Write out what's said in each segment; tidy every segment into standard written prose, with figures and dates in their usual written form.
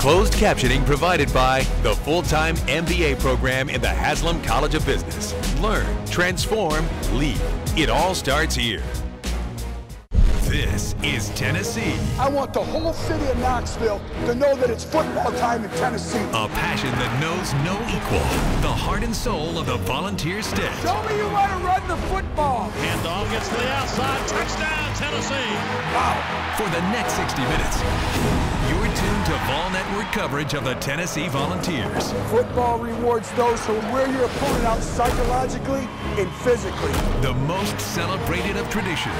Closed captioning provided by the full-time MBA program in the Haslam College of Business. Learn, transform, lead. It all starts here. This is Tennessee. I want the whole city of Knoxville to know that it's football time in Tennessee. A passion that knows no equal. The heart and soul of the Volunteer State. Show me you want to run the football. Handoff gets to the outside. Touchdown, Tennessee. Wow. For the next 60 minutes, you're tuned to Vol Network coverage of the Tennessee Volunteers. Football rewards those who wear your opponent out psychologically and physically. The most celebrated of traditions.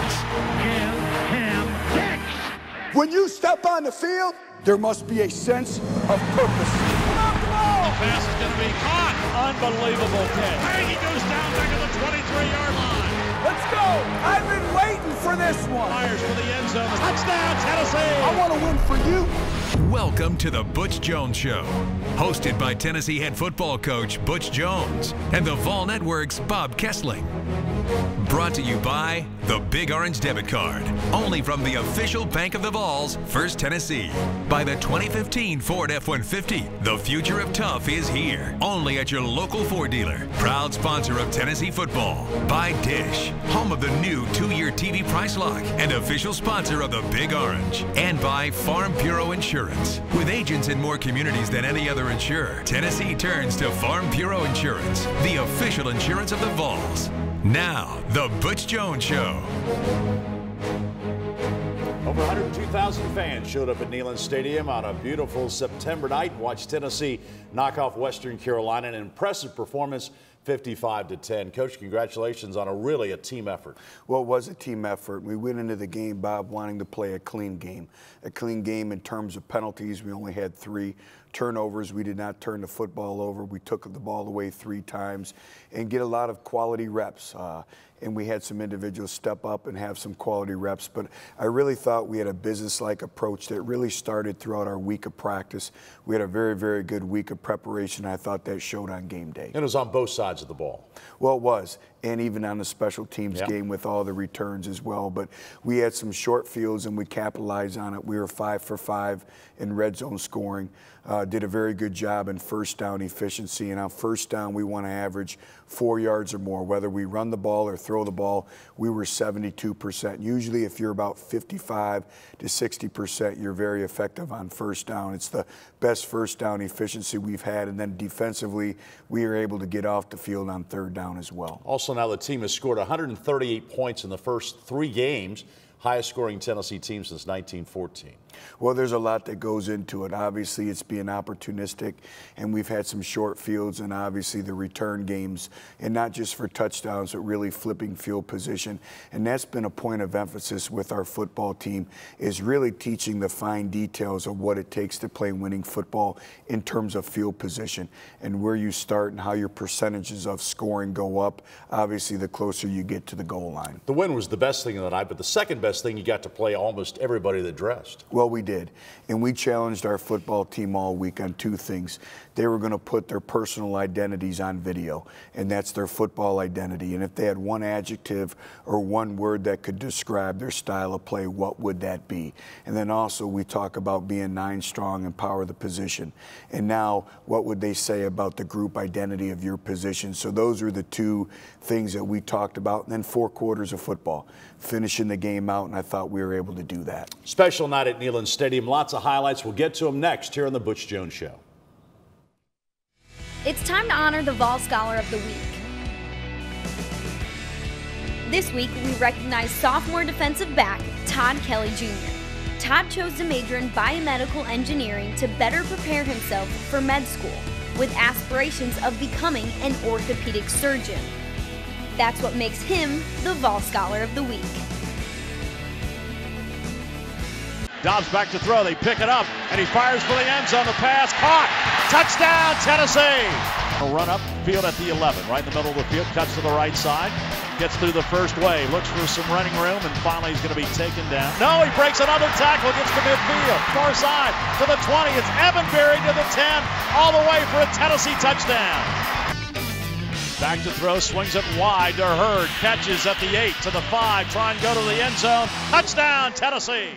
When you step on the field, there must be a sense of purpose. The pass is going to be caught. Unbelievable catch. And he goes down back at the 23-yard line. Let's go. I've been waiting for this one. Fires for the end zone. Touchdown, Tennessee. I want to win for you. Welcome to the Butch Jones Show, hosted by Tennessee head football coach Butch Jones and the Vol Network's Bob Kessling. Brought to you by the Big Orange Debit Card, only from the official Bank of the Vols, First Tennessee. By the 2015 Ford F-150, the future of tough is here, only at your local Ford dealer. Proud sponsor of Tennessee football. By Dish, home of the new 2-year TV price lock and official sponsor of the Big Orange. And by Farm Bureau Insurance. With agents in more communities than any other insurer, Tennessee turns to Farm Bureau Insurance, the official insurance of the Vols. Now, the Butch Jones Show. Over 102,000 fans showed up at Neyland Stadium on a beautiful September night. Watched Tennessee knock off Western Carolina. An impressive performance, 55-10. Coach, congratulations on a team effort. Well, it was a team effort. We went into the game, Bob, wanting to play a clean game. A clean game in terms of penalties. We only had 3 turnovers. We did not turn the football over. We took the ball away 3 times and get a lot of quality reps. And we had some individuals step up and have some quality reps. But I really thought we had a business-like approach that really started throughout our week of practice. We had a very, very good week of preparation. I thought that showed on game day. And it was on both sides of the ball. Well, it was. And even on the special teams game with all the returns as well. But we had some short fields and we capitalized on it. We were 5 for 5 in red zone scoring. Did a very good job in first down efficiency. And on first down, we want to average 4 yards or more. Whether we run the ball or throw the ball, we were 72%. Usually if you're about 55 to 60%, you're very effective on first down. It's the best first down efficiency we've had. And then defensively, we were able to get off the field on third down as well. Also now the team has scored 138 points in the first 3 games. Highest scoring Tennessee team since 1914. Well, there's a lot that goes into it. Obviously, it's being opportunistic, and we've had some short fields and obviously the return games, and not just for touchdowns, but really flipping field position. And that's been a point of emphasis with our football team, is really teaching the fine details of what it takes to play winning football in terms of field position and where you start and how your percentages of scoring go up, obviously, the closer you get to the goal line. The win was the best thing of the night, but the second best thing, you got to play almost everybody that dressed. Well, we did. And we challenged our football team all week on 2 things. They were going to put their personal identities on video, and that's their football identity. And if they had one adjective or one word that could describe their style of play, what would that be? And then also we talk about being 9 strong and power the position. And now what would they say about the group identity of your position? So those are the 2 things that we talked about. And then 4 quarters of football, finishing the game out, and I thought we were able to do that. Special night at Neyland Stadium. Lots of highlights. We'll get to them next here on the Butch Jones Show. It's time to honor the Vol Scholar of the Week. This week, we recognize sophomore defensive back Todd Kelly Jr. Todd chose to major in biomedical engineering to better prepare himself for med school, with aspirations of becoming an orthopedic surgeon. That's what makes him the Vol Scholar of the Week. Dobbs back to throw. They pick it up, and he fires for the end zone. The pass caught. Touchdown, Tennessee. A run up field at the 11, right in the middle of the field. Cuts to the right side. Gets through the first wave. Looks for some running room, and finally he's going to be taken down. No, he breaks another tackle. Gets to midfield. Far side to the 20. It's Evanberry to the 10. All the way for a Tennessee touchdown. Back to throw. Swings it wide to Hurd. Catches at the 8 to the 5. Try and go to the end zone. Touchdown, Tennessee.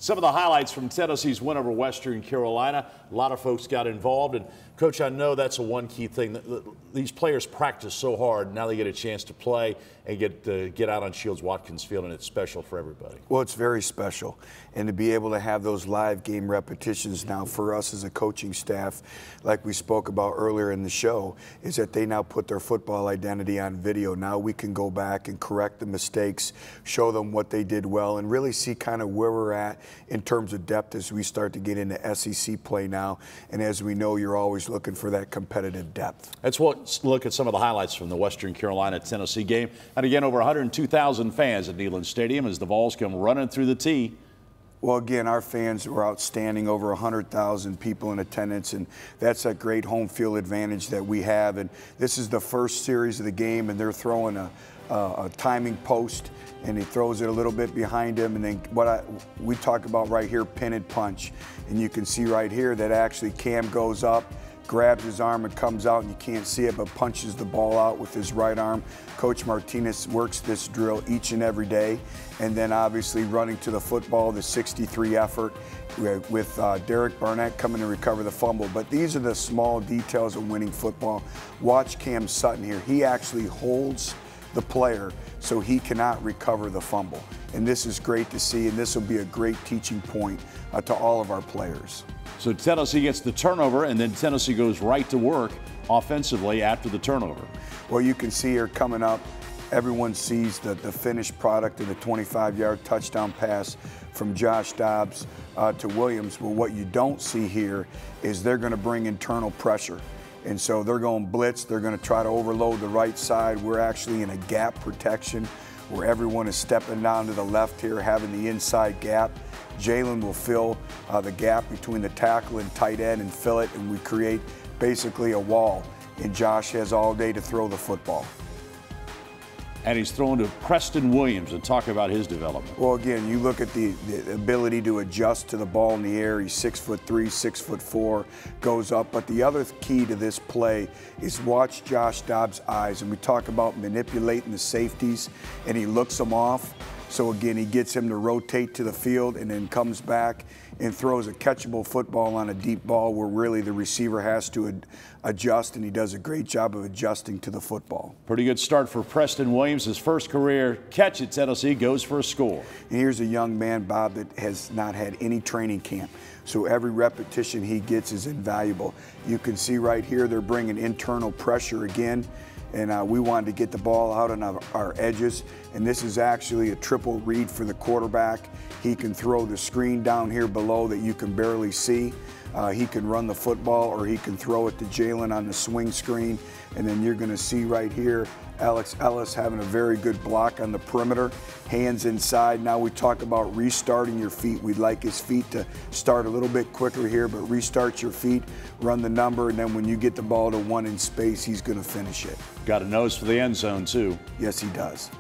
Some of the highlights from Tennessee's win over Western Carolina. A lot of folks got involved. And, Coach, I know that's one key thing. These players practice so hard. Now they get a chance to play and get out on Shields-Watkins Field, and it's special for everybody. Well, it's very special. And to be able to have those live game repetitions now for us as a coaching staff, like we spoke about earlier in the show, is that they now put their football identity on video. Now we can go back and correct the mistakes, show them what they did well, and really see kind of where we're at in terms of depth as we start to get into SEC play now. And as we know, you're always looking for that competitive depth. Let's look at some of the highlights from the Western Carolina-Tennessee game. And again, over 102,000 fans at Neyland Stadium as the Vols come running through the tee. Well, again, our fans were outstanding, over 100,000 people in attendance, and that's a great home field advantage that we have. And this is the first series of the game, and they're throwing a timing post, and he throws it a little bit behind him, and then we talk about right here, pin and punch. And you can see right here that actually Cam goes up, grabs his arm and comes out, and you can't see it, but punches the ball out with his right arm. Coach Martinez works this drill each and every day. And then obviously running to the football, the 63 effort with Derek Barnett coming to recover the fumble. But these are the small details of winning football. Watch Cam Sutton here. He actually holds the player so he cannot recover the fumble. And this is great to see, and this will be a great teaching point to all of our players. So Tennessee gets the turnover, and then Tennessee goes right to work offensively after the turnover. Well, you can see here coming up, everyone sees the finished product of the 25-yard touchdown pass from Josh Dobbs to Williams. But what you don't see here is they're going to bring internal pressure. And so they're going blitz. They're going to try to overload the right side. We're actually in a gap protection where everyone is stepping down to the left here, having the inside gap. Jalen will fill the gap between the tackle and tight end and fill it, and we create basically a wall. And Josh has all day to throw the football. And he's thrown to Preston Williams, and talk about his development. Well, again, you look at the ability to adjust to the ball in the air. He's 6'3", 6'4", goes up. But the other key to this play is watch Josh Dobbs' eyes. And we talk about manipulating the safeties, and he looks them off. So again, he gets him to rotate to the field and then comes back and throws a catchable football on a deep ball where really the receiver has to adjust, and he does a great job of adjusting to the football. Pretty good start for Preston Williams. His first career catch at Tennessee goes for a score. And here's a young man, Bob, that has not had any training camp. So every repetition he gets is invaluable. You can see right here they're bringing internal pressure again. And we wanted to get the ball out on our edges. And this is actually a triple read for the quarterback. He can throw the screen down here below that you can barely see. He can run the football, or he can throw it to Jalen on the swing screen. And then you're going to see right here Alex Ellis having a very good block on the perimeter. Hands inside. Now we talk about restarting your feet. We'd like his feet to start a little bit quicker here, but restart your feet, run the number, and then when you get the ball to one in space, he's going to finish it. Got a nose for the end zone, too. Yes, he does.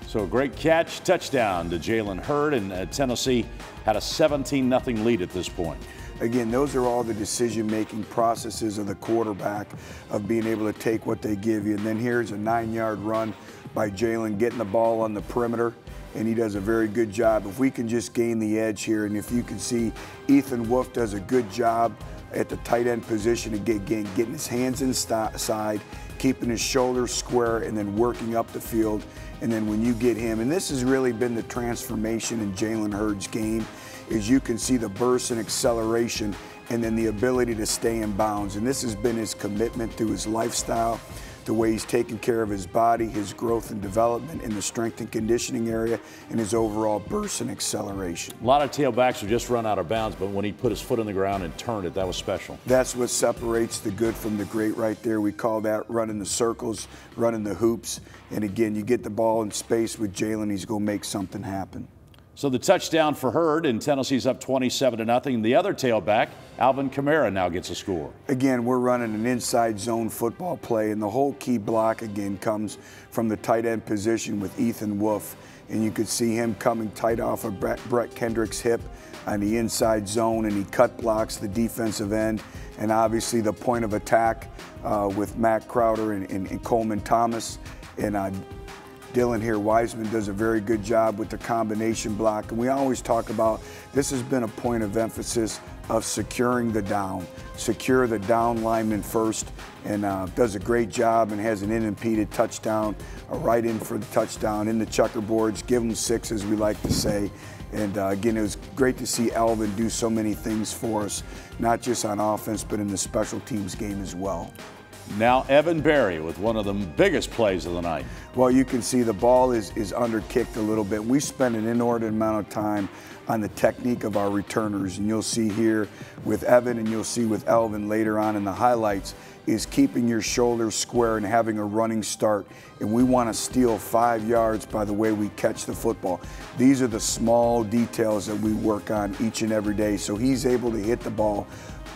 So a great catch, touchdown to Jalen Hurd, and Tennessee had a 17-0 lead at this point. Again, those are all the decision-making processes of the quarterback, of being able to take what they give you. And then here's a 9-yard run by Jalen, getting the ball on the perimeter, and he does a very good job. If we can just gain the edge here, and if you can see Ethan Wolf does a good job at the tight end position, again, getting his hands inside, keeping his shoulders square, and then working up the field. And then when you get him, and this has really been the transformation in Jalen Hurd's game, is you can see the burst and acceleration, and then the ability to stay in bounds. And this has been his commitment through his lifestyle, the way he's taken care of his body, his growth and development in the strength and conditioning area, and his overall burst and acceleration. A lot of tailbacks are just run out of bounds, but when he put his foot on the ground and turned it, that was special. That's what separates the good from the great right there. We call that running the circles, running the hoops. And again, you get the ball in space with Jalen, he's going to make something happen. So the touchdown for Hurd, and Tennessee's up 27-0. The other tailback, Alvin Kamara, now gets a score. Again, we're running an inside zone football play, and the whole key block again comes from the tight end position with Ethan Wolf. And you could see him coming tight off of Brett Kendrick's hip on the inside zone, and he cut blocks the defensive end. And obviously the point of attack with Matt Crowder and Coleman Thomas. And Dylan here, Wiseman, does a very good job with the combination block. And we always talk about this has been a point of emphasis of securing the down. Secure the down lineman first, and does a great job and has an unimpeded touchdown, right in for the touchdown in the checkerboards. Give them 6, as we like to say. And again, it was great to see Alvin do so many things for us, not just on offense, but in the special teams game as well. Now Evan Berry with one of the biggest plays of the night. Well, you can see the ball is under-kicked a little bit. We spend an inordinate amount of time on the technique of our returners, and you'll see here with Evan and you'll see with Alvin later on in the highlights, is keeping your shoulders square and having a running start. And we want to steal 5 yards by the way we catch the football. These are the small details that we work on each and every day. So he's able to hit the ball,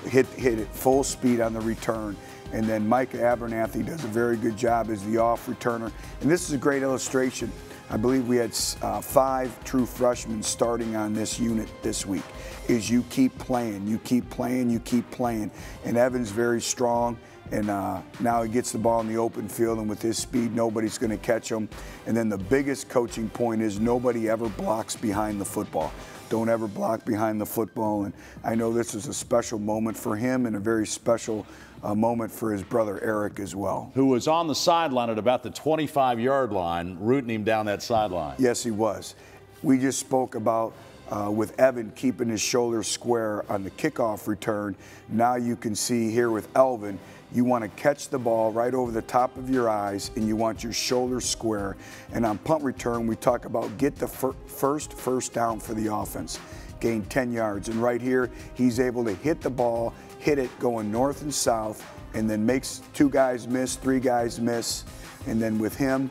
hit it full speed on the return. And then Mike Abernathy does a very good job as the off returner. And this is a great illustration. I believe we had 5 true freshmen starting on this unit this week. Is you keep playing, you keep playing, you keep playing. And Evan's very strong. And now he gets the ball in the open field, and with his speed, nobody's going to catch him. And then the biggest coaching point is nobody ever blocks behind the football. Don't ever block behind the football. And I know this is a special moment for him and a very special moment for his brother Eric as well. Who was on the sideline at about the 25-yard line, rooting him down that sideline. Yes, he was. We just spoke about with Evan keeping his shoulders square on the kickoff return. Now you can see here with Alvin, you want to catch the ball right over the top of your eyes, and you want your shoulders square. And on punt return, we talk about get the first down for the offense, gain 10 yards. And right here, he's able to hit the ball, hit it going north and south, and then makes 2 guys miss, 3 guys miss. And then with him,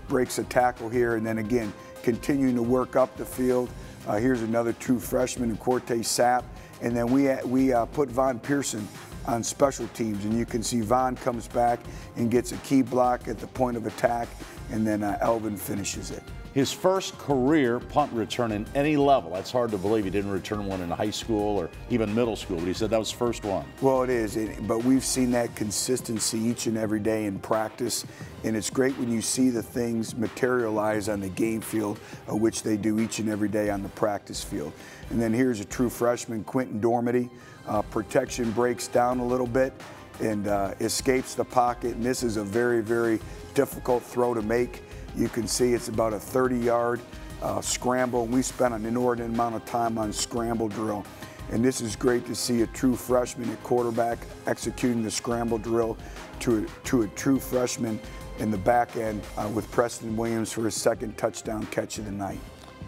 breaks a tackle here, and then again, continuing to work up the field. Here's another true freshman, Corte Sapp. And then we put Von Pearson on special teams, and you can see Von comes back and gets a key block at the point of attack, and then Alvin finishes it. His first career punt return in any level. That's hard to believe he didn't return one in high school or even middle school, but he said that was the first one. Well, it is, but we've seen that consistency each and every day in practice, and it's great when you see the things materialize on the game field, which they do each and every day on the practice field. And then here's a true freshman, Quentin Dormady. Protection breaks down a little bit and escapes the pocket, and this is a very, very difficult throw to make. You can see it's about a 30-yard scramble, and we spent an inordinate amount of time on scramble drill. And this is great to see a true freshman at quarterback executing the scramble drill to a true freshman in the back end with Preston Williams for his 2nd touchdown catch of the night.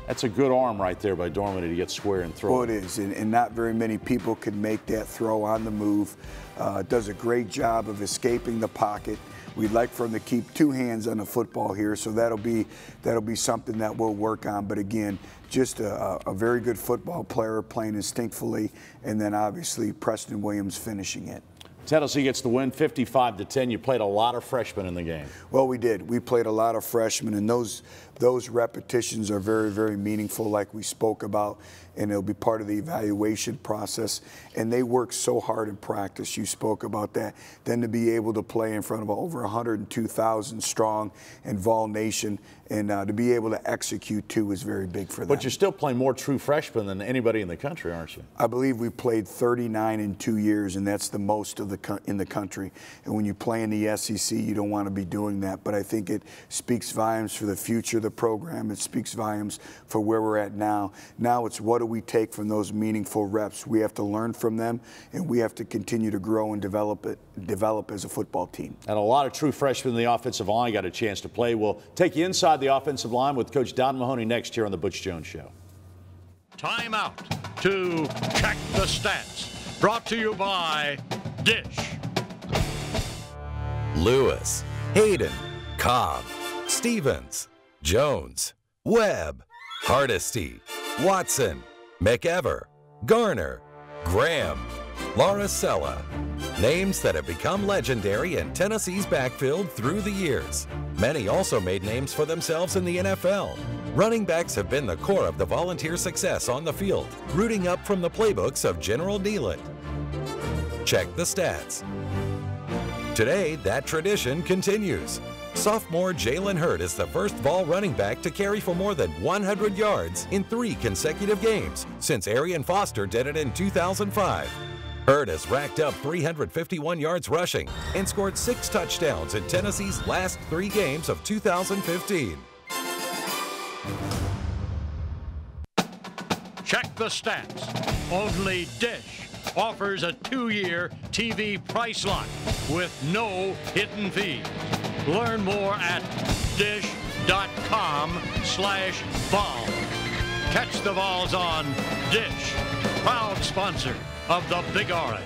That's a good arm right there by Dormady to get square and throw. Well, it is, and not very many people can make that throw on the move. Does a great job of escaping the pocket. We'd like for him to keep 2 hands on the football here, so that'll be something that we'll work on. But again, just a very good football player playing instinctively, and then obviously Preston Williams finishing it. Tennessee gets the win 55-10. You played a lot of freshmen in the game. Well, we did. We played a lot of freshmen, and those repetitions are very, very meaningful, like we spoke about, and it'll be part of the evaluation process. And they work so hard in practice. You spoke about that. Then to be able to play in front of over 102,000 strong in Vol Nation, and to be able to execute too is very big for them. But you're still playing more true freshmen than anybody in the country, aren't you? I believe we played 39 in 2 years, and that's the most of in the country. And when you play in the SEC, you don't want to be doing that. But I think it speaks volumes for the future of the program. It speaks volumes for where we're at now. Now it's what do we take from those meaningful reps? We have to learn from them, and we have to continue to grow and develop as a football team. And a lot of true freshmen in the offensive line got a chance to play. We'll take you inside the offensive line with Coach Don Mahoney next year on the Butch Jones Show. Time out to check the stats. Brought to you by Dish. Lewis, Hayden, Cobb, Stevens, Jones, Webb, Hardesty, Watson, McEver, Garner, Graham, Laricella. Names that have become legendary in Tennessee's backfield through the years. Many also made names for themselves in the NFL. Running backs have been the core of the Volunteer success on the field, rooting up from the playbooks of General Nealon. Check the stats. Today, that tradition continues. Sophomore Jalen Hurd is the first Vol running back to carry for more than 100 yards in 3 consecutive games since Arian Foster did it in 2005. Hurd has racked up 351 yards rushing and scored 6 touchdowns in Tennessee's last 3 games of 2015. Check the stats. Only Dish offers a 2-year TV price lock with no hidden fees. Learn more at dish.com/Vol. Catch the Vols on Dish, proud sponsor of the Big Orange.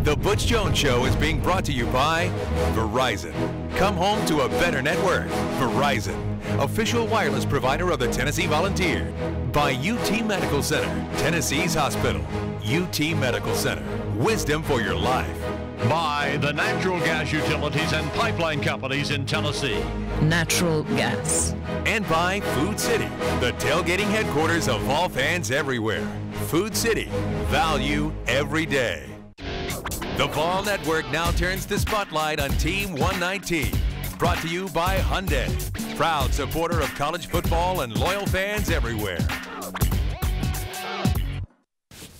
The Butch Jones Show is being brought to you by Verizon. Come home to a better network. Verizon, official wireless provider of the Tennessee Volunteer. By UT Medical Center, Tennessee's hospital. UT Medical Center, wisdom for your life. By the natural gas utilities and pipeline companies in Tennessee. Natural gas. And by Food City, the tailgating headquarters of all fans everywhere. Food City, value every day. The Vol Network now turns the spotlight on Team 119. Brought to you by Hyundai, proud supporter of college football and loyal fans everywhere.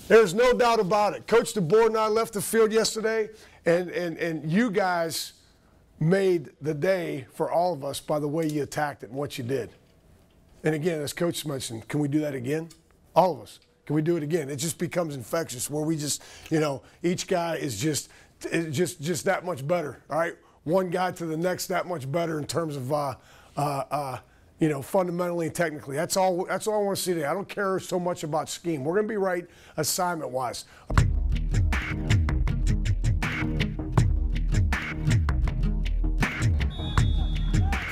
There's no doubt about it. Coach DeBoer and I left the field yesterday, and you guys made the day for all of us by the way you attacked it and what you did. And again, as Coach mentioned, can we do that again? All of us. Can we do it again? It just becomes infectious where we just, each guy is just that much better, all right? One guy to the next that much better in terms of, fundamentally and technically. That's all I want to see today. I don't care so much about scheme. We're going to be right assignment-wise.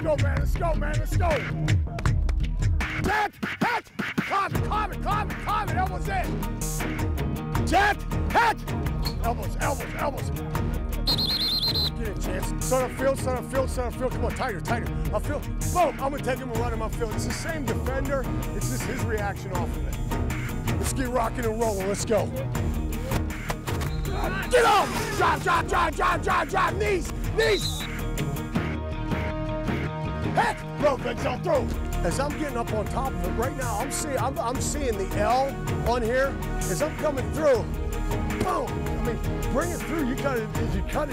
Let's go, man. Let's go. Jet, hit, climb it, elbows in. Jet, hit, elbows. Get a chance. Center field. Come on, tighter. I feel, boom, I'm gonna take him and run him upfield. It's the same defender. It's just his reaction off of it. Let's get rocking and rolling. Let's go. Get up! Drive. Knees. Hit! Bro, big zone through. As I'm getting up on top of it right now, I'm seeing the L on here. As I'm coming through, boom! I mean, bring it through. You cut it,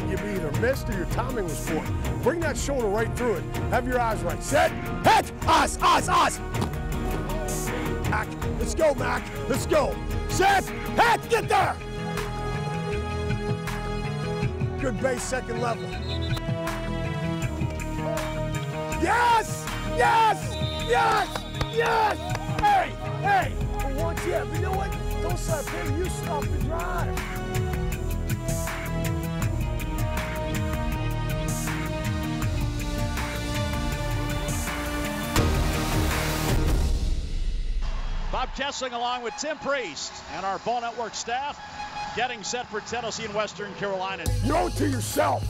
you either missed or your timing was poor. Bring that shoulder right through it. Have your eyes right. Set, hit, us. Mac, let's go, Mac. Let's go. Set, hit, get there. Good base, second level. Yes! Hey! For once, yeah, but you know what? Don't slap him, you stop the drive. Bob Kessling along with Tim Priest and our Vol Network staff getting set for Tennessee and Western Carolina. You owe it to yourself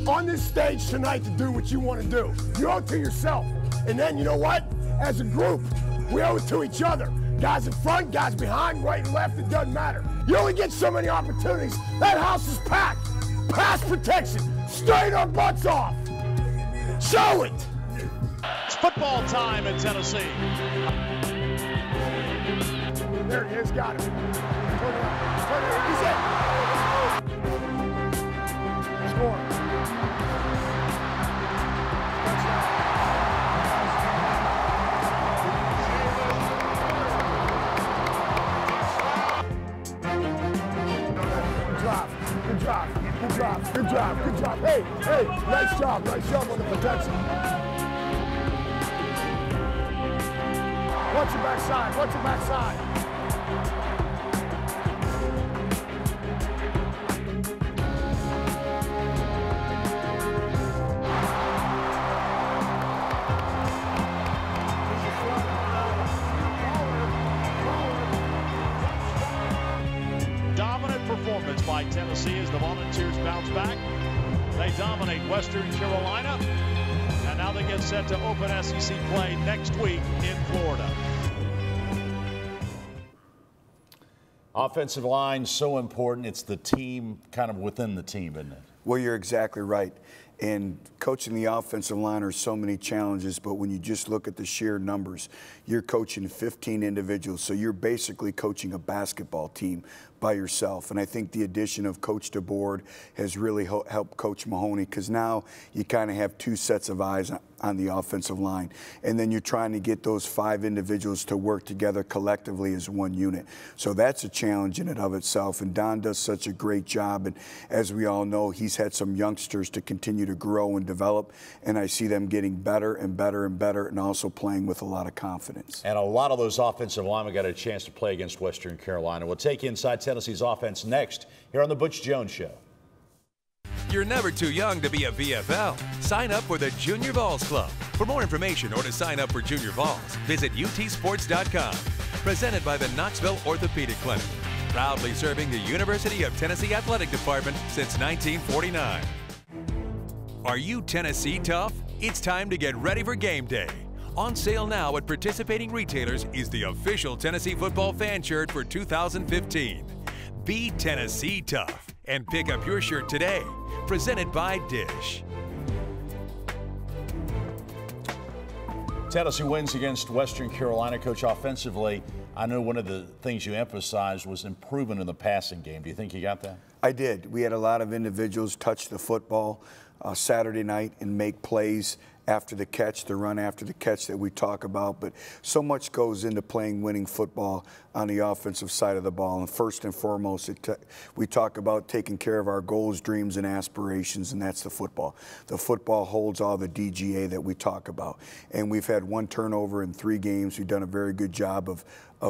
on this stage tonight to do what you want to do. You owe it to yourself. And then, you know what? As a group, we owe it to each other. Guys in front, guys behind, right and left, it doesn't matter. You only get so many opportunities. That house is packed. Pass protection. Straight our butts off. Show it. It's football time in Tennessee. There he is, got him. Turn it. He's in. Score. Good job. Hey, nice job on the protection. Watch your backside. Dominant performance by Tennessee as the Volunteers bounce back. They dominate Western Carolina, and now they get set to open SEC play next week in Florida. Offensive line, so important. It's the team kind of within the team, isn't it? Well, you're exactly right. And coaching the offensive line are so many challenges, but when you just look at the sheer numbers, you're coaching 15 individuals, so you're basically coaching a basketball team by yourself. And I think the addition of Coach DeBoard has really helped Coach Mahoney, because now you kind of have two sets of eyes on the offensive line. And then you're trying to get those 5 individuals to work together collectively as one unit. So that's a challenge in and of itself. And Don does such a great job. And as we all know, he's had some youngsters to continue to grow and develop. And I see them getting better and better and better, and also playing with a lot of confidence. And a lot of those offensive linemen got a chance to play against Western Carolina. We'll take you inside Tennessee's offense next here on the Butch Jones Show. You're never too young to be a VFL. Sign up for the Junior Vols Club. For more information or to sign up for Junior Vols, visit utsports.com. Presented by the Knoxville Orthopedic Clinic. Proudly serving the University of Tennessee Athletic Department since 1949. Are you Tennessee tough? It's time to get ready for game day. On sale now at participating retailers is the official Tennessee football fan shirt for 2015. Be Tennessee tough and pick up your shirt today. Presented by Dish. Tennessee wins against Western Carolina. Coach, offensively, I know one of the things you emphasized was improvement in the passing game. Do you think you got that? I did. We had a lot of individuals touch the football Saturday night and make plays after the catch, the run after the catch that we talk about. But so much goes into playing winning football on the offensive side of the ball. And first and foremost, we talk about taking care of our goals, dreams, and aspirations, and that's the football. The football holds all the DGA that we talk about. And we've had 1 turnover in 3 games. We've done a very good job of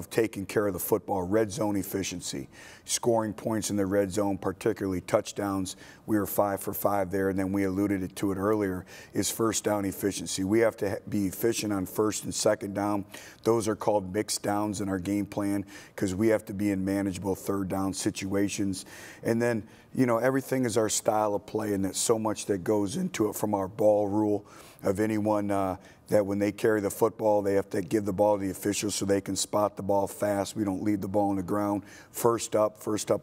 taking care of the football. Red zone efficiency, scoring points in the red zone, particularly touchdowns. We were 5 for 5 there, and then we alluded to it earlier, is first down efficiency. We have to be efficient on first and second down. Those are called mixed downs in our game plan, because we have to be in manageable third down situations. And then, you know, everything is our style of play, and there's so much that goes into it, from our ball rule of anyone that when they carry the football, they have to give the ball to the officials so they can spot the ball fast. We don't leave the ball on the ground. First up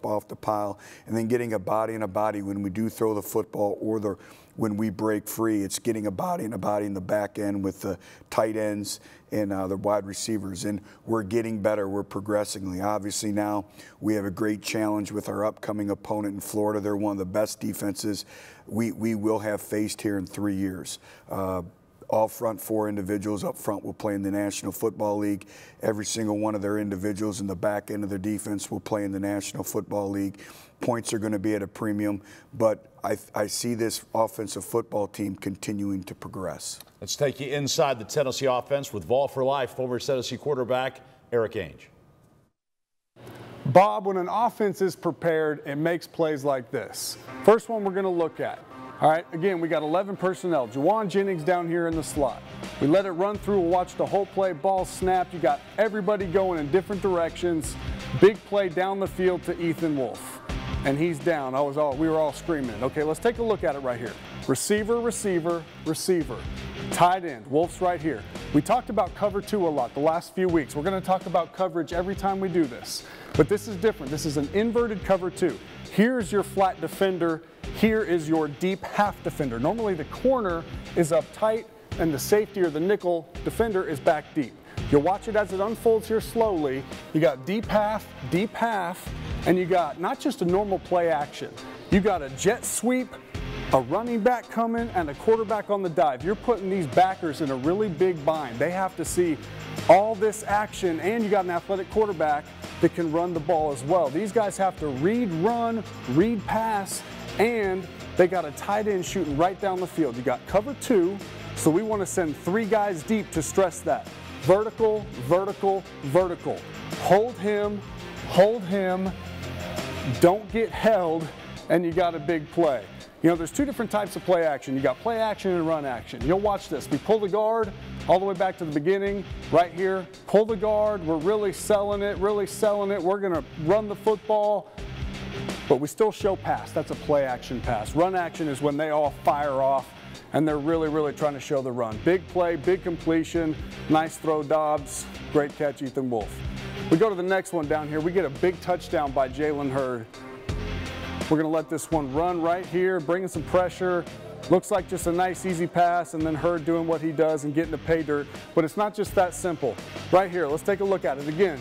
off the pile, and then getting a body and a body when we do throw the football, or when we break free, it's getting a body and a body in the back end with the tight ends and the wide receivers. And we're getting better. We're progressively. Obviously now we have a great challenge with our upcoming opponent in Florida. They're one of the best defenses we will have faced here in 3 years. All front 4 individuals up front will play in the National Football League. Every single one of their individuals in the back end of their defense will play in the National Football League. Points are going to be at a premium, but I see this offensive football team continuing to progress. Let's take you inside the Tennessee offense with Vol for Life, former Tennessee quarterback Eric Ainge. Bob, when an offense is prepared, it makes plays like this. First one we're going to look at. All right, again, we got 11 personnel. Juwan Jennings down here in the slot. We let it run through. We'll watch the whole play. Ball snapped. You got everybody going in different directions. Big play down the field to Ethan Wolf. And he's down. We were all screaming. Okay, let's take a look at it right here. Receiver, receiver, receiver. Tight end. Wolf's right here. We talked about cover 2 a lot the last few weeks. We're going to talk about coverage every time we do this. But this is different. This is an inverted cover 2. Here's your flat defender. Here is your deep half defender. Normally the corner is up tight and the safety or the nickel defender is back deep. You'll watch it as it unfolds here slowly. You got deep half, and you got not just a normal play action. You got a jet sweep, a running back coming, and a quarterback on the dive. You're putting these backers in a really big bind. They have to see all this action, and you got an athletic quarterback that can run the ball as well. These guys have to read run, read pass, and they got a tight end shooting right down the field. You got cover 2, so we want to send 3 guys deep to stress that. Vertical, vertical, vertical. Hold him, don't get held, and you got a big play. You know, there's 2 different types of play action. You got play action and run action. You'll watch this. We pull the guard all the way back to the beginning, right here. Pull the guard. We're really selling it, We're going to run the football, but we still show pass. That's a play action pass. Run action is when they all fire off, and they're really trying to show the run. Big play, big completion, nice throw, Dobbs. Great catch, Ethan Wolf. We go to the next one down here. We get a big touchdown by Jalen Hurd. We're going to let this one run right here, bringing some pressure. Looks like just a nice, easy pass, and then Hurd doing what he does and getting to pay dirt. But it's not just that simple. Right here, let's take a look at it again.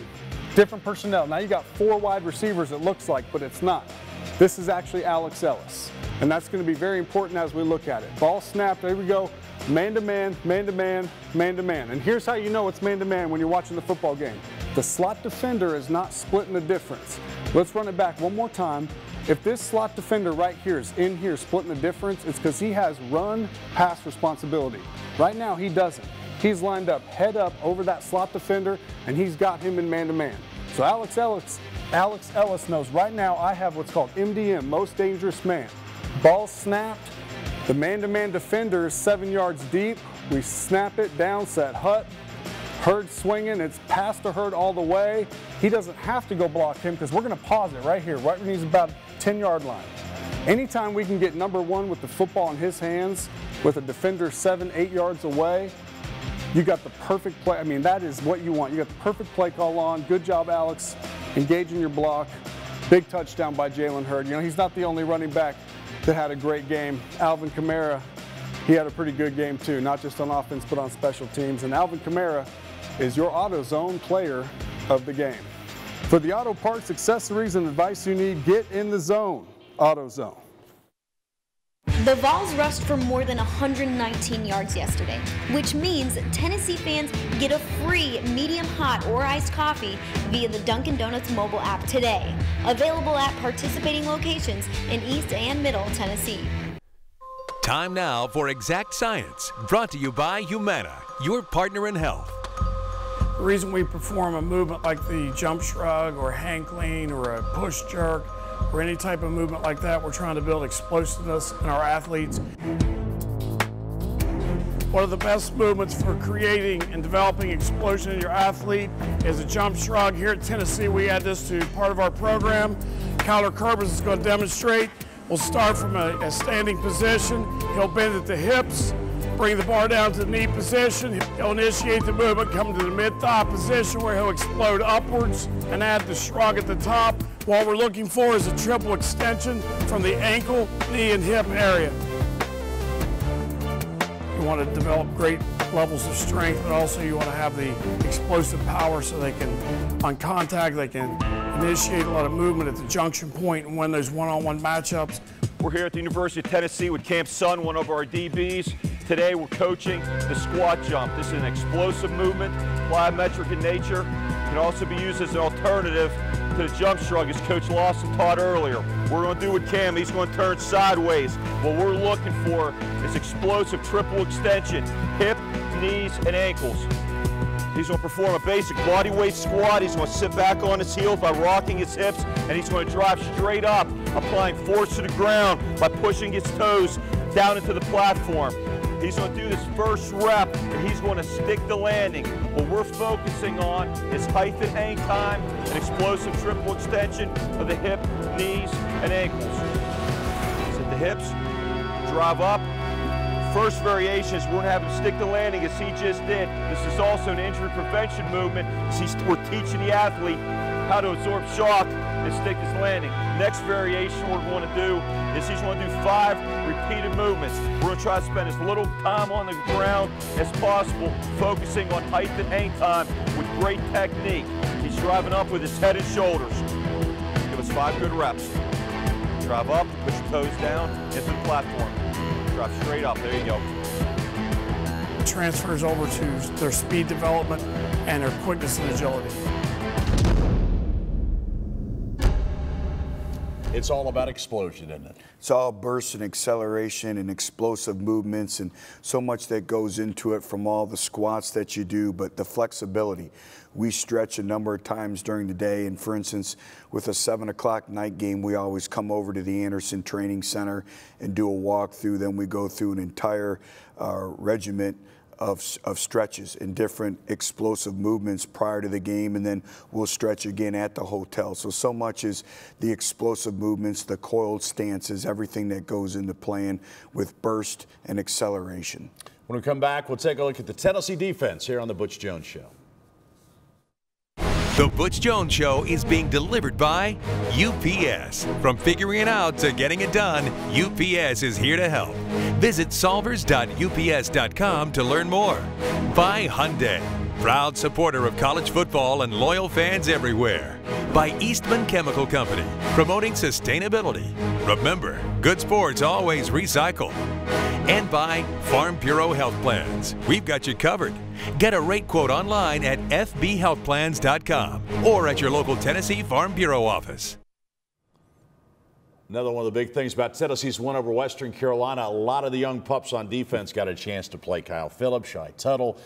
Different personnel. Now you got 4 wide receivers, it looks like, but it's not. This is actually Alex Ellis, and that's going to be very important as we look at it. Ball snapped, there we go. Man-to-man, man-to-man, man-to-man. And here's how you know it's man-to-man when you're watching the football game. The slot defender is not splitting the difference. Let's run it back one more time. If this slot defender right here is in here splitting the difference, it's because he has run-pass responsibility. Right now, he doesn't. He's lined up head up over that slot defender, and he's got him in man-to-man. So Alex Ellis knows right now I have what's called MDM, most dangerous man. Ball snapped. The man-to-man defender is 7 yards deep. We snap it down, set Hut. Hurd swinging, it's past to Hurd all the way. He doesn't have to go block him because we're going to pause it right here, right when he's about 10-yard line. Anytime we can get number 1 with the football in his hands, with a defender 7, 8 yards away, you got the perfect play. I mean, that is what you want. You got the perfect play call on. Good job, Alex, engaging your block. Big touchdown by Jalen Hurd. You know, he's not the only running back that had a great game. Alvin Kamara, he had a pretty good game too, not just on offense, but on special teams. And Alvin Kamara is your AutoZone player of the game. For the auto parts, accessories, and advice you need, get in the zone. AutoZone. The Vols rushed for more than 119 yards yesterday, which means Tennessee fans get a free medium hot or iced coffee via the Dunkin' Donuts mobile app today. Available at participating locations in East and Middle Tennessee. Time now for Exact Science, brought to you by Humana, your partner in health. The reason we perform a movement like the jump shrug or hang clean or a push jerk or any type of movement like that, we're trying to build explosiveness in our athletes. One of the best movements for creating and developing explosion in your athlete is a jump shrug. Here at Tennessee, we add this to part of our program. Kyler Kerbers is going to demonstrate. We'll start from a standing position. He'll bend at the hips, bring the bar down to the knee position. He'll initiate the movement, come to the mid-thigh position where he'll explode upwards and add the shrug at the top. What we're looking for is a triple extension from the ankle, knee, and hip area. You want to develop great levels of strength, but also you want to have the explosive power so they can, on contact, they can initiate a lot of movement at the junction point and win those one-on-one matchups. We're here at the University of Tennessee with Camp Sun, one of our DBs. Today we're coaching the squat jump. This is an explosive movement, plyometric in nature. It can also be used as an alternative to the jump shrug, as Coach Lawson taught earlier. We're going to do with Cam, he's going to turn sideways. What we're looking for is explosive triple extension, hip, knees, and ankles. He's going to perform a basic body weight squat. He's going to sit back on his heels by rocking his hips, and he's going to drive straight up, applying force to the ground by pushing his toes down into the platform. He's going to do this first rep, and he's going to stick the landing. What we're focusing on is height and hang time, and explosive triple extension of the hip, knees, and ankles. Sit the hips, drive up. First variation is we're going to have him stick the landing as he just did. This is also an injury prevention movement. We're teaching the athlete how to absorb shock and stick his landing. Next variation we're going to do is he's going to do 5 repeated movements. We're going to try to spend as little time on the ground as possible, focusing on height and hang time with great technique. He's driving up with his head and shoulders. Give us 5 good reps. Drive up, push your toes down into the platform. Drive straight up, there you go. Transfers over to their speed development and their quickness and agility. It's all about explosion, isn't it? It's all burst and acceleration and explosive movements and so much that goes into it from all the squats that you do, but the flexibility. We stretch a number of times during the day, and for instance, with a 7 o'clock night game, we always come over to the Anderson Training Center and do a walkthrough. Then we go through an entire regiment of stretches and different explosive movements prior to the game, and then we'll stretch again at the hotel. So much is the explosive movements, the coiled stances, everything that goes into playing with burst and acceleration. When we come back, we'll take a look at the Tennessee defense here on the Butch Jones Show. The Butch Jones Show is being delivered by UPS. From figuring it out to getting it done, UPS is here to help. Visit solvers.ups.com to learn more. By Hyundai, proud supporter of college football and loyal fans everywhere. By Eastman Chemical Company, promoting sustainability. Remember, good sports always recycle. And by Farm Bureau Health Plans. We've got you covered. Get a rate quote online at fbhealthplans.com or at your local Tennessee Farm Bureau office. Another one of the big things about Tennessee's win over Western Carolina, a lot of the young pups on defense got a chance to play. Kyle Phillips, Shai Tuttle,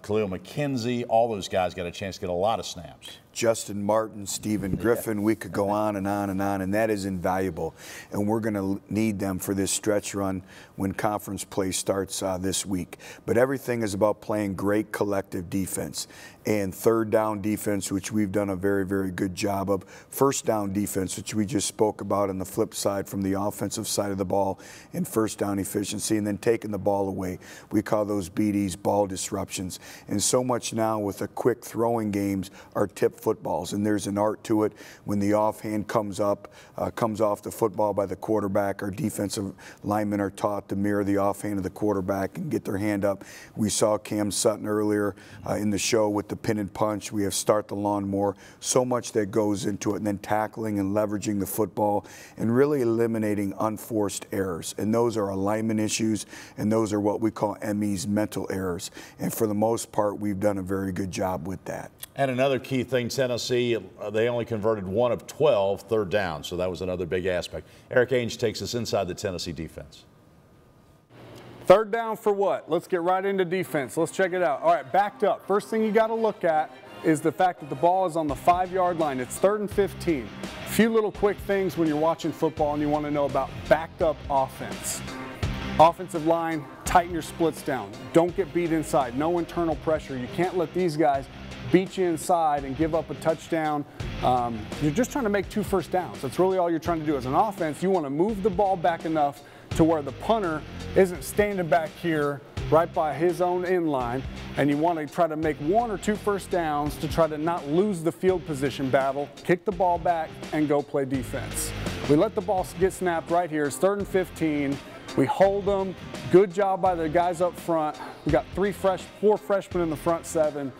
Khalil McKenzie, all those guys got a chance to get a lot of snaps. Justin Martin, Stephen Griffin, we could go on and on and on, and that is invaluable. And we're going to need them for this stretch run when conference play starts this week. But everything is about playing great collective defense and third down defense, which we've done a very, very good job of. First down defense, which we just spoke about on the flip side from the offensive side of the ball, and first down efficiency, and then taking the ball away. We call those BDs, ball disruptions. And so much now with the quick throwing games are tip footballs, and there's an art to it. When the offhand comes up, comes off the football by the quarterback, our defensive linemen are taught to mirror the offhand of the quarterback and get their hand up. We saw Cam Sutton earlier in the show with the pin and punch. We have start the lawnmower. So much that goes into it, and then tackling and leveraging the football and really eliminating unforced errors. And those are alignment issues, and those are what we call ME's, mental errors. And for the most part, we've done a very good job with that. And another key thing, Tennessee, they only converted 1 of 12 third down, so that was another big aspect. Eric Ainge takes us inside the Tennessee defense. Third down for what? Let's get right into defense. Let's check it out. All right, backed up. First thing you got to look at is the fact that the ball is on the 5-yard line. It's 3rd and 15. A few little quick things when you're watching football and you want to know about backed up offense. Offensive line, tighten your splits down. Don't get beat inside. No internal pressure. You can't let these guys beat you inside and give up a touchdown. You're just trying to make 2 first downs. That's really all you're trying to do. As an offense, you want to move the ball back enough to where the punter isn't standing back here right by his own end line, and you want to try to make 1 or 2 first downs to try to not lose the field position battle, kick the ball back, and go play defense. We let the ball get snapped right here. It's 3rd and 15. We hold them. Good job by the guys up front. We got 4 freshmen in the front 7.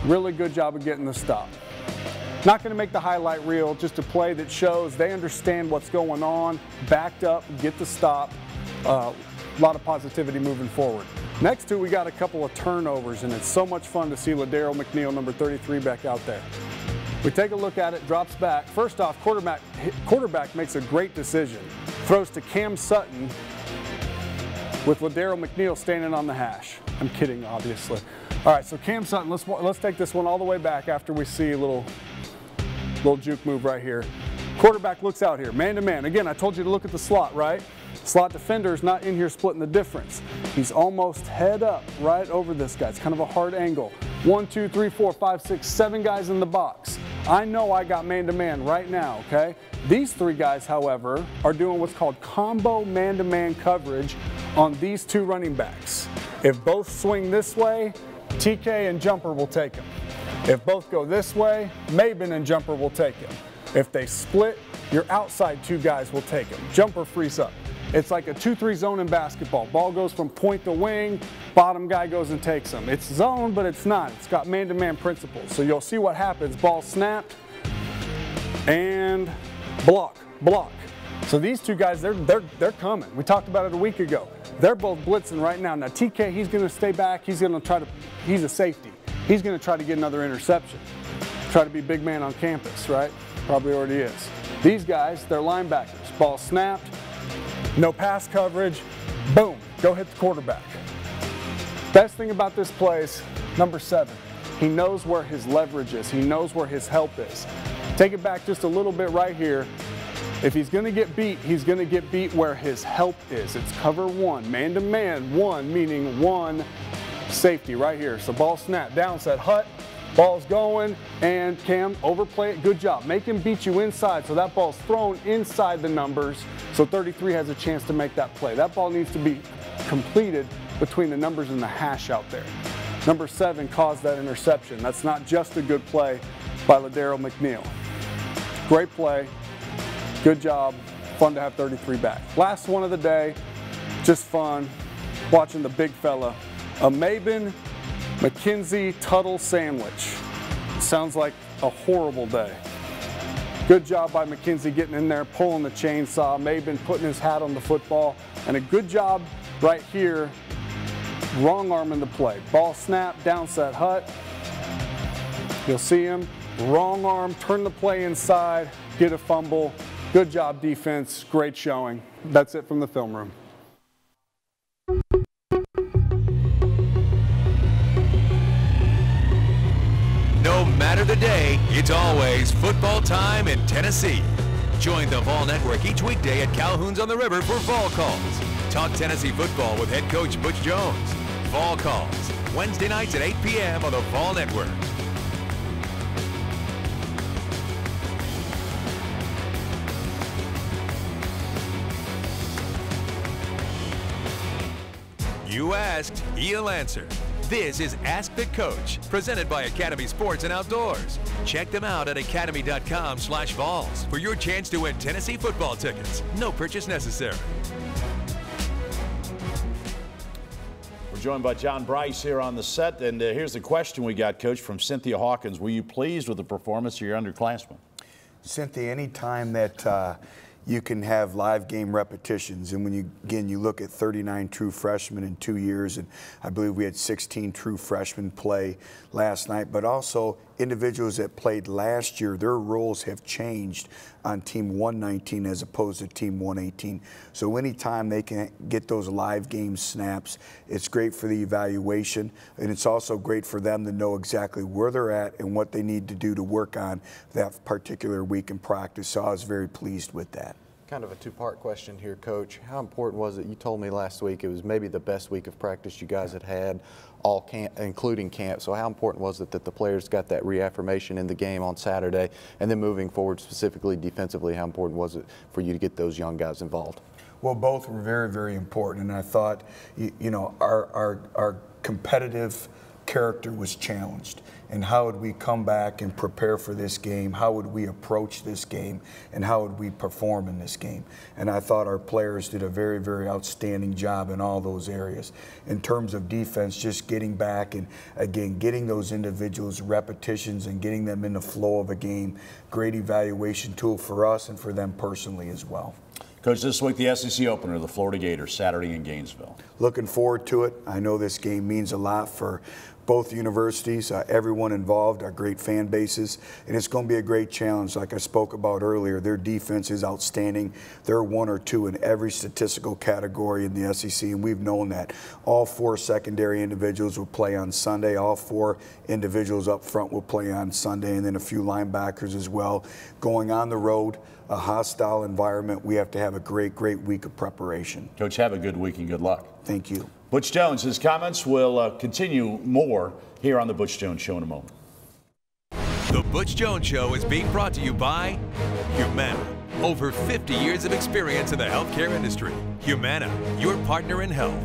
Really good job of getting the stop. Not going to make the highlight reel, just a play that shows they understand what's going on, backed up, get the stop. A lot of positivity moving forward. Next to it, we got a couple of turnovers, and it's so much fun to see Ladero McNeil, number 33, back out there. We take a look at it, drops back. First off, quarterback makes a great decision. Throws to Cam Sutton with Ladero McNeil standing on the hash. I'm kidding, obviously. All right, so Cam Sutton, let's take this one all the way back after we see a little juke move right here. Quarterback looks out here, man-to-man. Again, I told you to look at the slot, right? Slot defender is not in here splitting the difference. He's almost head up right over this guy. It's kind of a hard angle. 1, 2, 3, 4, 5, 6, 7 guys in the box. I know I got man-to-man right now, okay? These 3 guys, however, are doing what's called combo man-to-man coverage on these 2 running backs. If both swing this way, TK and Jumper will take him. If both go this way, Maben and Jumper will take him. If they split, your outside 2 guys will take him. Jumper frees up. It's like a 2-3 zone in basketball. Ball goes from point to wing, bottom guy goes and takes them. It's zone, but it's not. It's got man-to-man principles. So you'll see what happens. Ball snapped and block. So these 2 guys, they're coming. We talked about it a week ago. They're both blitzing right now. Now TK, he's going to stay back. He's a safety. He's going to try to get another interception. Try to be big man on campus, right? Probably already is. These guys, they're linebackers. Ball snapped, no pass coverage, boom, go hit the quarterback. Best thing about this play is number 7. He knows where his leverage is. He knows where his help is. Take it back just a little bit right here. If he's going to get beat, he's going to get beat where his help is. It's cover 1, man-to-man 1, meaning 1 safety right here. So ball snap, down set, hut, ball's going, and Cam, overplay it, good job. Make him beat you inside, so that ball's thrown inside the numbers, so 33 has a chance to make that play. That ball needs to be completed between the numbers and the hash out there. Number 7 caused that interception. That's not just a good play, by Ladero McNeil. Great play, good job, fun to have 33 back. Last one of the day, just fun, watching the big fella, a Mabin McKenzie Tuttle sandwich. Sounds like a horrible day. Good job by McKenzie getting in there, pulling the chainsaw, Mabin putting his hat on the football, and a good job right here, wrong arm in the play. Ball snap, downset hut. You'll see him, wrong arm, turn the play inside, get a fumble. Good job defense, great showing. That's it from the film room. No matter the day, it's always football time in Tennessee. Join the Vol Network each weekday at Calhoun's on the River for Vol Calls. Talk Tennessee football with head coach Butch Jones. Vol Calls, Wednesday nights at 8 p.m. on the Vol Network. You asked, he'll answer. This is Ask the Coach, presented by Academy Sports and Outdoors. Check them out at academy.com/vols for your chance to win Tennessee football tickets. No purchase necessary. We're joined by John Bryce here on the set, and here's the question we got, Coach, from Cynthia Hawkins. Were you pleased with the performance of your underclassmen? Cynthia, anytime that you can have live game repetitions, and when you look at 39 true freshmen in 2 years, and I believe we had 16 true freshmen play last night, but also individuals that played last year, their roles have changed on Team 119 as opposed to Team 118. So anytime they can get those live game snaps, it's great for the evaluation, and it's also great for them to know exactly where they're at and what they need to do to work on that particular week in practice. So I was very pleased with that. Kind of a two-part question here, Coach. How important was it? You told me last week it was maybe the best week of practice you guys had all camp, including camp. So how important was it that the players got that reaffirmation in the game on Saturday? And then moving forward, specifically defensively, how important was it for you to get those young guys involved? Well, both were very, very important. And I thought, you know, our competitive character was challenged. And how would we come back and prepare for this game? How would we approach this game? And how would we perform in this game? And I thought our players did a very, very outstanding job in all those areas. In terms of defense, just getting back and, again, getting those individuals repetitions and getting them in the flow of a game, great evaluation tool for us and for them personally as well. Coach, this week the SEC opener, the Florida Gators, Saturday in Gainesville. Looking forward to it. I know this game means a lot for both universities, everyone involved, our great fan bases, and it's going to be a great challenge. Like I spoke about earlier, their defense is outstanding. They're 1 or 2 in every statistical category in the SEC, and we've known that. All 4 secondary individuals will play on Sunday. All 4 individuals up front will play on Sunday, and then a few linebackers as well. Going on the road, a hostile environment, we have to have a great, great week of preparation. Coach, have a good week and good luck. Thank you. Butch Jones, his comments will continue more here on The Butch Jones Show in a moment. The Butch Jones Show is being brought to you by Humana. Over 50 years of experience in the healthcare industry. Humana, your partner in health.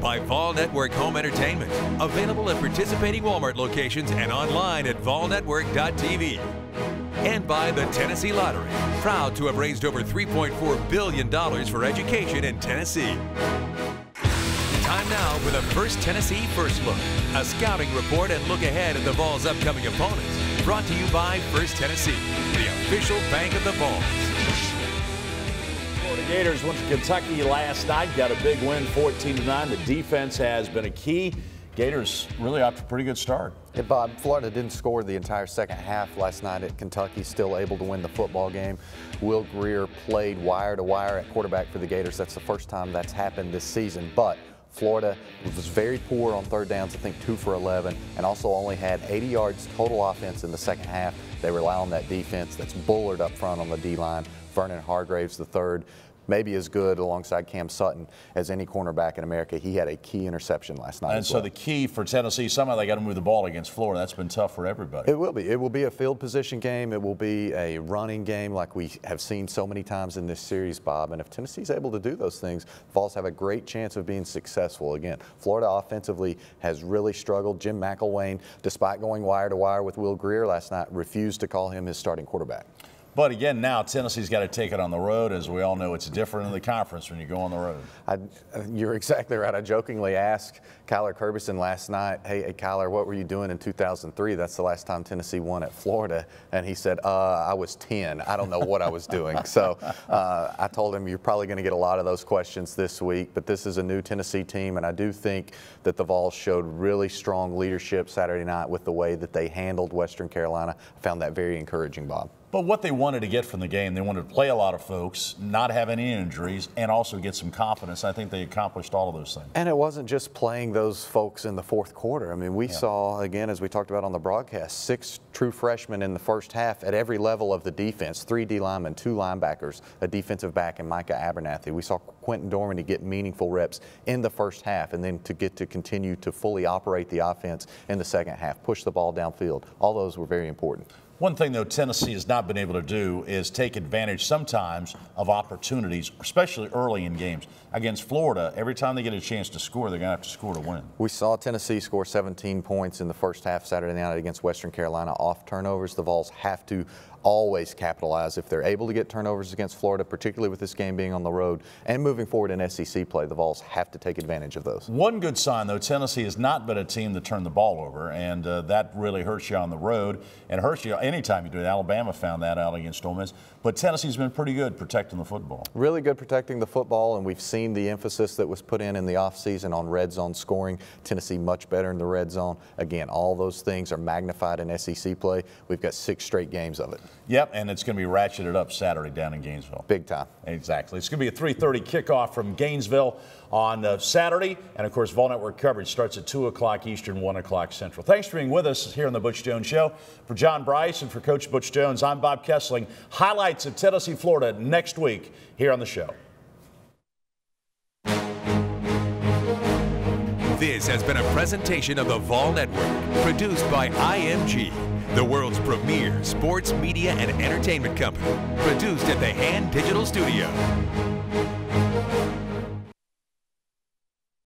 By Vol Network Home Entertainment. Available at participating Walmart locations and online at volnetwork.tv. And by the Tennessee Lottery, proud to have raised over $3.4 billion for education in Tennessee. Time now for the First Tennessee First Look, a scouting report and look ahead at the Vols' upcoming opponents. Brought to you by First Tennessee, the official bank of the Vols. Florida Gators went to Kentucky last night, got a big win, 14-9. The defense has been a key. Gators really off to a pretty good start. Yeah, Bob, Florida didn't score the entire second half last night at Kentucky, still able to win the football game. Will Greer played wire to wire at quarterback for the Gators. That's the first time that's happened this season, but Florida was very poor on third downs, I think 2 for 11, and also only had 80 yards total offense in the second half. They rely on that defense that's Bullard up front on the D-line, Vernon Hargraves the third. maybe as good alongside Cam Sutton as any cornerback in America. He had a key interception last night. And so the key for Tennessee, somehow they got to move the ball against Florida. That's been tough for everybody. It will be. It will be a field position game. It will be a running game like we have seen so many times in this series, Bob. And if Tennessee's able to do those things, Vols have a great chance of being successful. Again, Florida offensively has really struggled. Jim McElwain, despite going wire to wire with Will Grier last night, refused to call him his starting quarterback. But again, now Tennessee's got to take it on the road. As we all know, it's different in the conference when you go on the road. You're exactly right. I jokingly asked Kyler Kerbyson last night, hey, Kyler, what were you doing in 2003? That's the last time Tennessee won at Florida. And he said, I was 10. I don't know what I was doing. So I told him, you're probably going to get a lot of those questions this week. But this is a new Tennessee team, and I do think that the Vols showed really strong leadership Saturday night with the way that they handled Western Carolina. I found that very encouraging, Bob. But what they wanted to get from the game, they wanted to play a lot of folks, not have any injuries, and also get some confidence. I think they accomplished all of those things. And it wasn't just playing those folks in the fourth quarter. I mean, we saw, again, as we talked about on the broadcast, 6 true freshmen in the first half at every level of the defense, 3 D linemen, 2 linebackers, a defensive back, and Micah Abernathy. We saw Quentin Dormady get meaningful reps in the first half, and then to get to continue to fully operate the offense in the second half, push the ball downfield. All those were very important. One thing, though, Tennessee has not been able to do is take advantage sometimes of opportunities, especially early in games. Against Florida, every time they get a chance to score, they're going to have to score to win. We saw Tennessee score 17 points in the first half Saturday night against Western Carolina off turnovers. The Vols have to always capitalize if they're able to get turnovers against Florida, particularly with this game being on the road and moving forward in SEC play. The Vols have to take advantage of those. One good sign, though, Tennessee has not been a team that turned the ball over, and that really hurts you on the road and hurts you anytime you do it. Alabama found that out against Ole Miss. But Tennessee's been pretty good protecting the football. Really good protecting the football, and we've seen the emphasis that was put in the offseason on red zone scoring. Tennessee much better in the red zone. Again, all those things are magnified in SEC play. We've got 6 straight games of it. Yep, and it's going to be ratcheted up Saturday down in Gainesville. Big time. Exactly. It's going to be a 3:30 kickoff from Gainesville on Saturday. And, of course, Vol Network coverage starts at 2 o'clock Eastern, 1 o'clock Central. Thanks for being with us here on the Butch Jones Show. For John Bryce and for Coach Butch Jones, I'm Bob Kessling. Highlights of Tennessee, Florida next week here on the show. This has been a presentation of the Vol Network, produced by IMG, the world's premier sports, media, and entertainment company. Produced at the Hand Digital Studio.